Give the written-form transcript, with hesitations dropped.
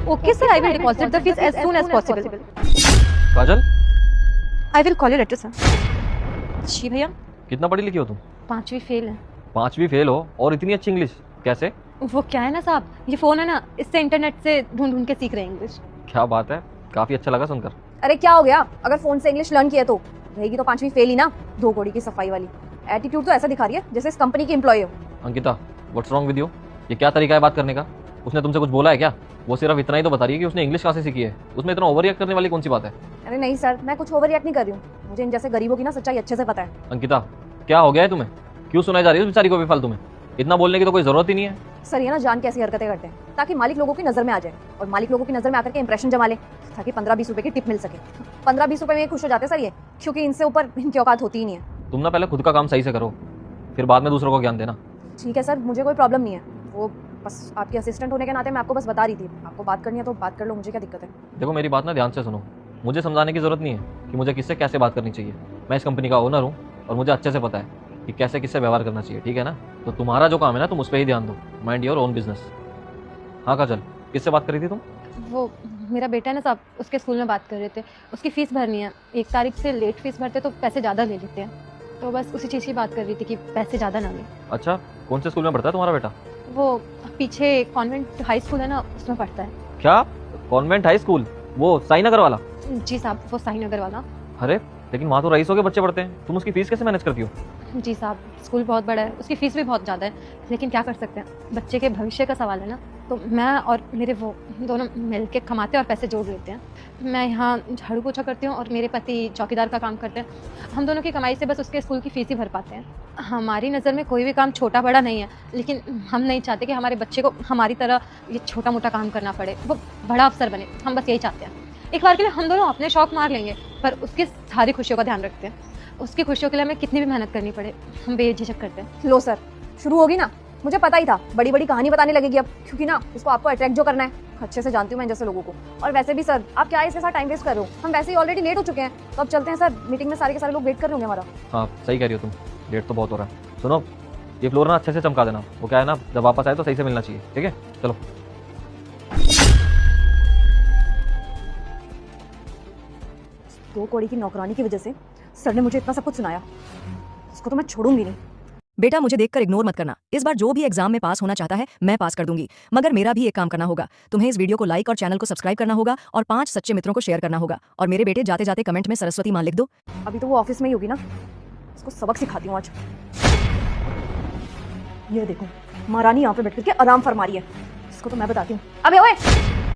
Okay, sir, I will deposit the fees as soon as possible. Kajal, I will call you later, sir. जी भैया, कितना पढ़ी लिखी हो तुम? 5वीं फेल है। 5वीं फेल हो और इतनी अच्छी इंग्लिश कैसे? वो क्या है ना साहब, ये फोन है ना, इससे इंटरनेट से ढूंढ ढूंढ के सीख रहे हैं इंग्लिश। क्या बात है, काफी अच्छा लगा सुनकर। अरे क्या हो गया, अगर फोन से इंग्लिश लर्न किया तो रहेगी तो 5वीं फेल ही ना। दो कौड़ी की सफाई वाली एटीट्यूड तो ऐसा दिखा रही है जैसे इस कंपनी की एम्प्लॉय हो। Ankita, what's wrong with you? ये क्या तरीका है बात करने का? उसने तुमसे कुछ बोला है क्या? वो सिर्फ इतना ही तो बता रही है कि उसने इंग्लिश कहाँ से सीखी है। उसमें इतना ओवर रिएक्ट करने वाली कौन सी बात है? अरे नहीं सर, मैं कुछ ओवर रिएक्ट नहीं कर रही हूँ। मुझे इन जैसे गरीबों की ना सच्चाई अच्छे से पता है। अंकिता, क्या हो गया है तुम्हें? क्यों सुनाई जा रही है उस बेचारी को बेफालतू में? इतना बोलने की तो कोई जरूरत ही नहीं है। सर ये ना जान के ऐसी हरकतें करते हैं ताकि मालिक लोगों की नजर में आ जाए और मालिक लोगों की नजर में आकर के इंप्रेशन जमा ले ताकि 15-20 रुपए की टिप मिल सके। 15-20 रुपए में खुश हो जाते सर ये, क्योंकि इनसे ऊपर इनकी औकात होती ही नहीं है। तुम ना पहले खुद का काम सही से करो, फिर बाद में दूसरों को ज्ञान देना। ठीक है सर, मुझे कोई प्रॉब्लम नहीं है। वो बस आपकी असिस्टेंट होने के नाते मैं आपको बस बता रही थी, आपको बात करनी है तो बात कर लो, मुझे क्या दिक्कत है। देखो, मेरी बात ना ध्यान से सुनो। मुझे समझाने की जरूरत नहीं है कि मुझे किससे कैसे बात करनी चाहिए। मैं इस कंपनी का ओनर हूँ और मुझे अच्छे से पता है कि कैसे किससे व्यवहार करना चाहिए, ठीक है ना? तो तुम्हारा जो काम है ना, तुम उस पर ही ध्यान दो। Mind your own business. हाँ काजल, किससे बात करी थी तुम? वो मेरा बेटा है ना साहब, उसके स्कूल में बात कर रहे थे। उसकी फीस भरनी है, 1 तारीख से लेट फीस भरते तो पैसे ज़्यादा ले लेते हैं। तो बस उसी चीज़ की बात कर रही थी कि पैसे ज़्यादा ना लें। अच्छा, कौन से स्कूल में पढ़ता है तुम्हारा बेटा? वो पीछे कॉन्वेंट हाई स्कूल है ना, उसमें पढ़ता है। क्या? Convent high school? वो साई नगर वाला? जी साहब, वो साई नगर वाला। अरे लेकिन वहाँ तो रईसों के बच्चे पढ़ते हैं, तुम उसकी फीस कैसे मैनेज करती हो? जी साहब, स्कूल बहुत बड़ा है, उसकी फ़ीस भी बहुत ज़्यादा है, लेकिन क्या कर सकते हैं, बच्चे के भविष्य का सवाल है ना। तो मैं और मेरे वो दोनों मिल के कमाते और पैसे जोड़ लेते हैं। मैं यहाँ झाड़ू पोछा करती हूँ और मेरे पति चौकीदार का काम करते हैं। हम दोनों की कमाई से बस उसके स्कूल की फ़ीस ही भर पाते हैं। हमारी नज़र में कोई भी काम छोटा बड़ा नहीं है, लेकिन हम नहीं चाहते कि हमारे बच्चे को हमारी तरह ये छोटा मोटा काम करना पड़े, वो बड़ा अफसर बने। हम बस यही चाहते हैं। एक बार के लिए हम दोनों अपने शौक मार लेंगे, पर उसकी सारी खुशियों का ध्यान रखते हैं। उसकी खुशियों के लिए हमें कितनी भी मेहनत करनी पड़े, हम बेझिझक करते हैं। लो सर, शुरू होगी ना। मुझे पता ही था, बड़ी बड़ी कहानी बताने लगेगी अब, क्योंकि ना उसको आपको अट्रैक्ट जो करना है अच्छे से जानती हूँ मैं जैसे लोगों को। और वैसे भी सर, आप क्या इसके साथ टाइम वेस्ट कर रहे हो? हम वैसे ही ऑलरेडी लेट हो चुके हैं, तो अब चलते हैं सर। मीटिंग में सारे के सारे लोग वेट कर रहे होंगे हमारा। हाँ सही कह रही हो तुम, लेट तो बहुत हो रहा है। सुनो, ये फ्लोर ना अच्छे से चमका देना। वो क्या है ना, जब वापस आए तो सही से मिलना चाहिए, ठीक है? चलो। दो कौड़ी की नौकरानी की वजह से सर ने मुझे इतना सब कुछ सुनाया, इसको तो मैं छोड़ूंगी नहीं। बेटा, मुझे देखकर इग्नोर मत करना। इस बार जो भी एग्जाम में पास होना चाहता है मैं पास कर दूंगी, मगर मेरा भी एक काम करना होगा। तुम्हें इस वीडियो को लाइक और चैनल को सब्सक्राइब करना होगा और 5 सच्चे मित्रों को शेयर करना होगा। और मेरे बेटे, जाते जाते कमेंट में सरस्वती माँ लिख दो। अभी तो वो ऑफिस में ही होगी ना, इसको सबक सिखाती हूँ आज। ये देखो, महारानी यहाँ पे बैठ करके आराम फरमा रही है, इसको तो मैं बताती हूँ। अबे ओए!